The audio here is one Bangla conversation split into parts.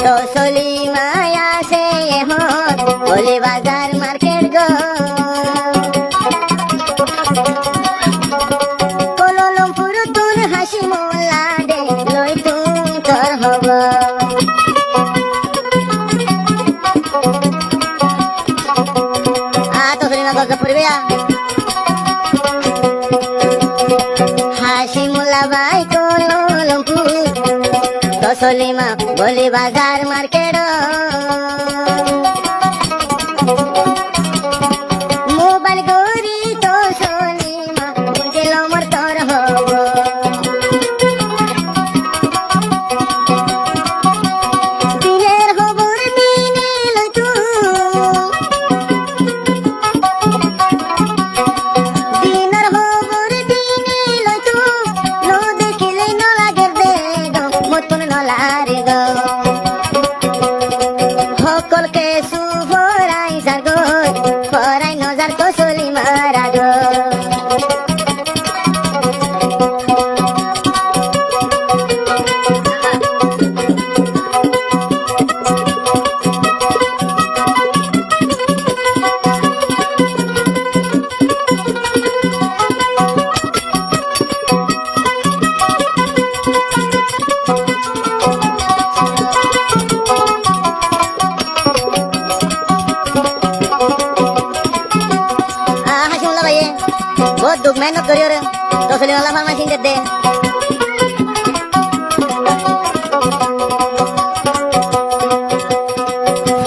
তো সলিমায় আসে এখন বলে বাজার মার্কেট গো কলমপুর তুন হাসি মোল্লা দে লই তুম তোর হব তো সলিমা গল্প পড়বে হাসি মোল্লা ভাই কলমপুর তো সলিমা বলে বাজার মার্কেট মোবাইল গরি তো সলিমা বুঝল মোর তোর হব দিনের খবর দিনে লইতু দিনের খবর দিনে লইতু নো দেখিলে ন লাগে দে গো মতন ন লারে গো সকলকে সুভরাই জাগো ফরাই নজার তো সলিমা রাগো হাসিমুল্লাহ ভাইয়ে বহুত দুঃখ মেহনত করি ওরে তো সলিমা ফার্মাসি দে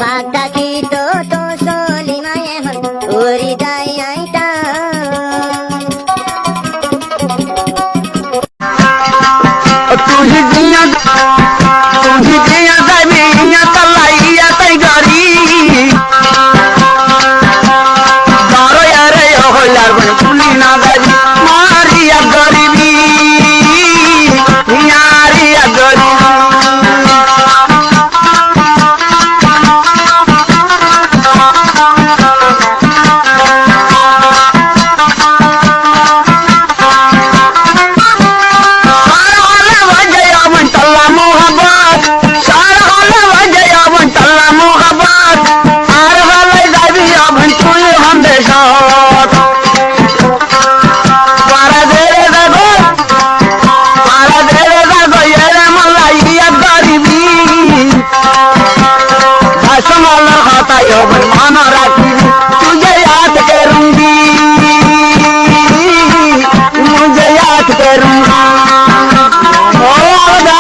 ফাঁকা কি তো তো সলিমা এখন উড়ি যাই আইতা तुझी दिया दबिया तलाइया तई गरी बारो यारे हो यार बन पुली ना दबी मारिया गरीबी यारिया गरीबी माना राखी तुझे याद करूंगी मुझे याद करूंगी ओ खुदा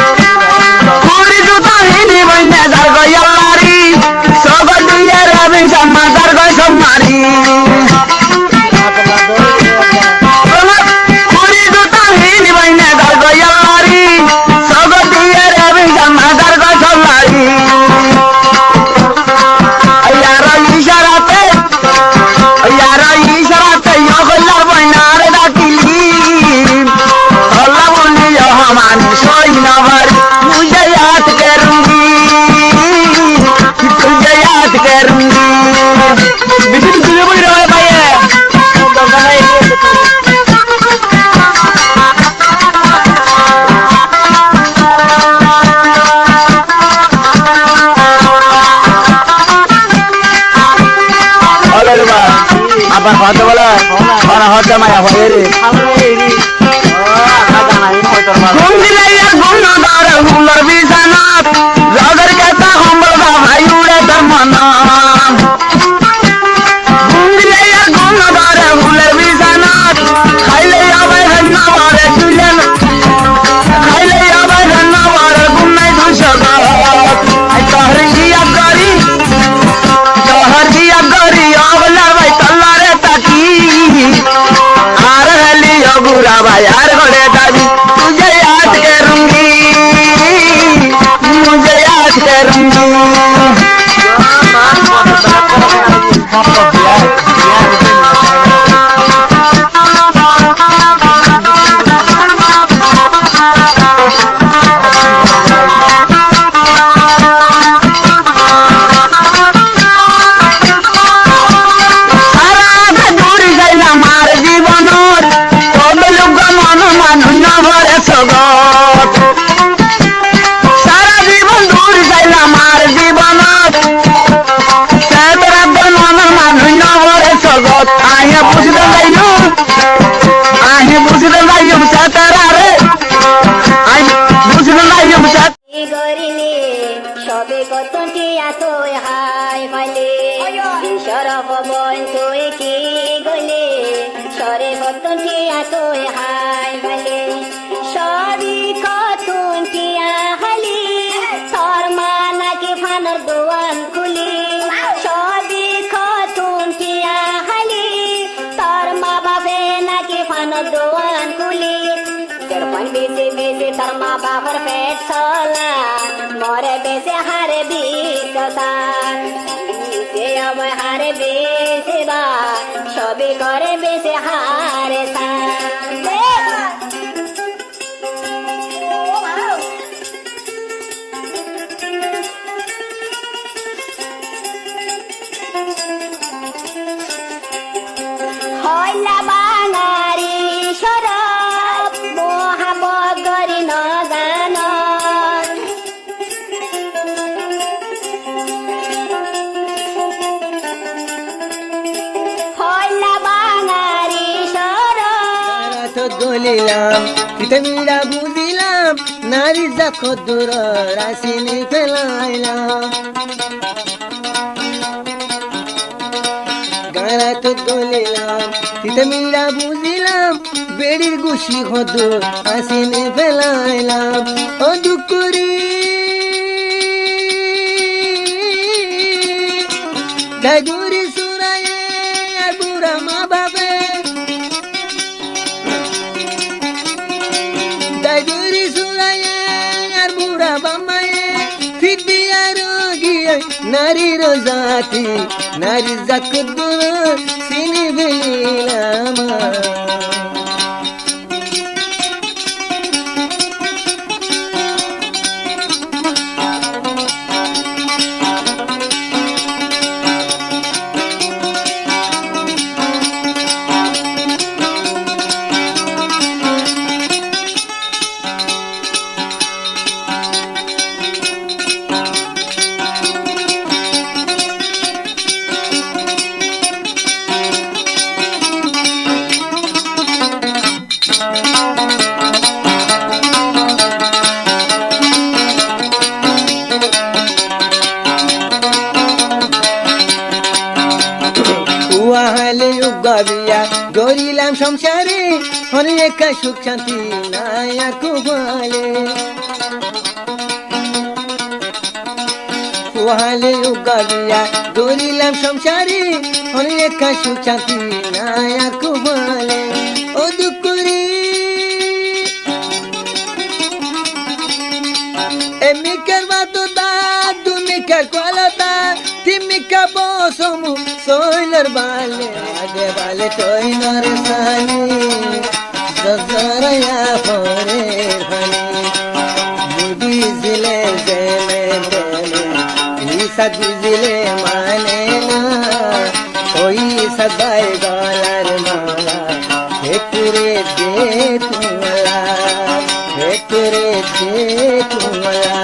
पूरी जुता ही नहीं बनने दर गई यारी सोगर दुनिया रवि सम्मा दर गई सम्मारी मुझे याद करूंगी तुझे याद करूंगी बिल्कुल तुझे बोल रहा है भाई apa kata bola orang hoja maya hoiri गुंदिलैया गुनदार हुलर बिजनात रगर कहता हमला भाई उड़े दमना गुंदिलैया गुनदार हुलर बिजनात खाइले आवे रन्ना वारे चुलन खाइले आवे रन्ना वारे गुन्नै दुसगा तहरिया गरी आवला भाई तल्ला रे ताकी आर हली अगुरा भाई यार घोड़े दादी तुझे याद करूंगी मुझे याद करूंगी সরব বন তুই কি গলে সরে বতন টিয়া তুই হাই বলে সরি কতুন টিয়া হালি সর মানাকে ফানর দোয়ান খুলি সরি কতুন টিয়া হালি তোর মা বাপে নাকি ফানর দোয়ান খুলি জরপান বেশি বেশি তোর মা বাবার পেট চলা মরে বেশি হারে বিকসান আমার হারে বেশি বা সবই করে বেশি হারে হইলা বাঙারি সরব মহাবত গরি নগান হইলা বাঙারি সরব গলিলাম পিতামিরা বুঝিলাম নারী যখন দূর রাশিনি ফেলাইলাম গাড়া তো গলিলাম পিতামিরা বুঝিলাম বেড়ির গুছি হদু আসিনি ফেলাইলাম ও দুকুরি দাদুরি সুরায়ে আর বুড়া মা বাবে দাদুরি সুরায়ে আর বুড়া বামায়ে ফিদিয়া রোগিয়ে নারীর জাতি নারী জাকদ সিনি বেলিলাম ওয়াহালে উগাবিয়া গরিলাম সংসারে অনেক সুখ শান্তি নায়া কুবালে ওয়াহালে উগাবিয়া গরিলাম সংসারে অনেক সুখ শান্তি নায়া কুবালে ও দুকুরি এমিকার বাতো দা দুমিকার কলতা তিমিকা বসমু soiler bale age bale toinor sani zazaraya pore bhani budizile zeme bele isa dizile mane na oi sabai galar mala ekure de tumala ekure de tumala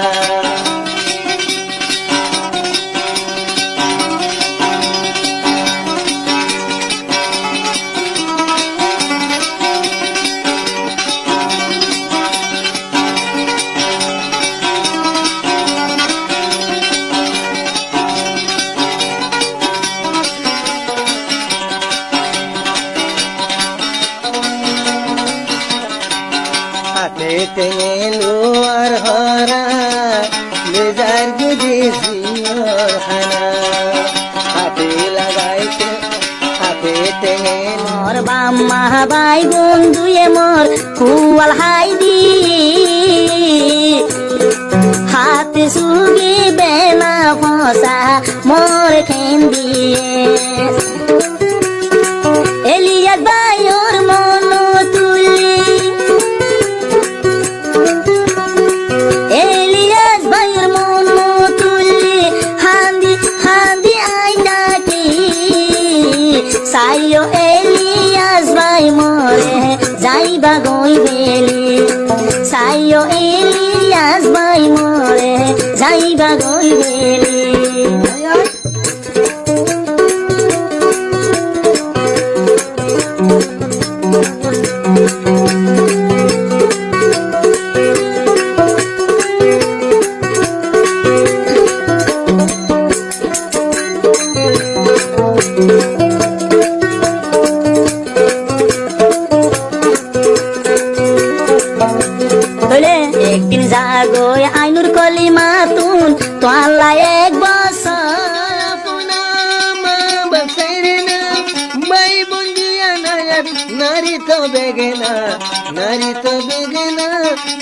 তেলো আর হরা লেজার গুদি জিওর খানা হাতে লাগাইতে হাতে তেলো মোর বাম্মা বাই বন্ধুয়ে মোর কুয়াল হাই দি হাতে সুগি বেনা ফসা মোর খেন দিয়ে এলিয়াস ভাই ওর মন তুলি এলিয়াস ভাইয়ের মন তুলি হান্দি হান্দি আইনা কি সাইও এলিয়াস ভাই মরে যাইবা গই বেলি সাইও এলিয়াস ভাই মরে যাইবা গই বেলি বলে একদিন জাগো আইনুর কলিমা তুন তো আল্লাহ এক বছর আপনা মা বাসাইরে না ভাই বন্দিয়া নায়ার নারী তো বেগেনা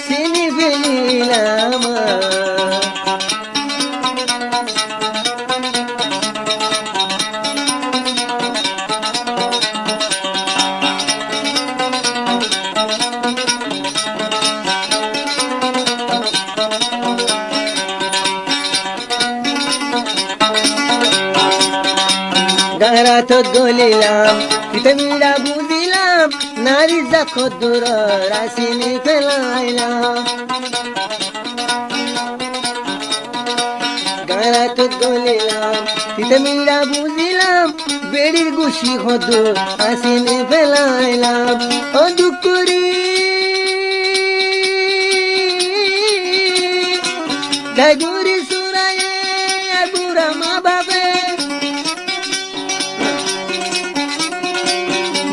চিনি ফেলিলাম গারা তো গলিলাম পিতামিরা বুঝিলাম নারী যখন দূর রাশিনি ফেলাইলাম গারা তো গলিলাম পিতামিরা বুঝিলাম বেড়ির গুছি হদু আসিনি ফেলাইলাম ও দুকুরি গাইগুরি সুরায়ে আর বুড়া মা বাবে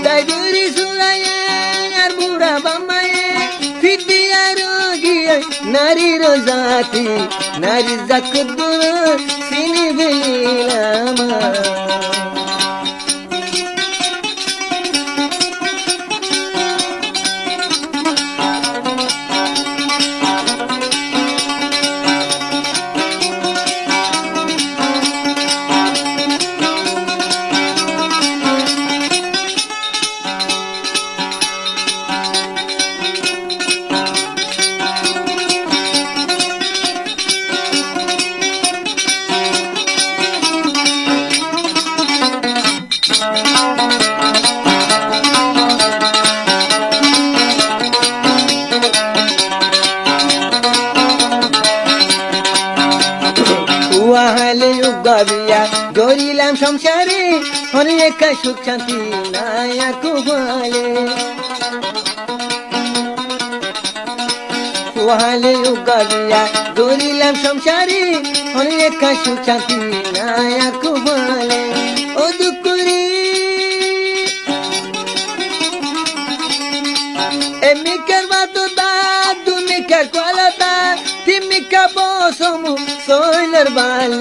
গাইগুরি সুরায়ে আর বুড়া বামায়ে ফিদিয়া রোগিয়ে নারীর জাতি নারী জাকুদুর চিনি ফেলিলাম ওয়াহালে উগাবিয়া গরিলাম সংসারে অনেক সুখ শান্তি নাই আর কুবালে ওয়াহালে উগাবিয়া গরিলাম সংসারে অনেক সুখ শান্তি নাই আর কুবালে ও দুকুরি এমিকার বাতো দা দুমিকার কলতা তিমিকা বসমু soiler vale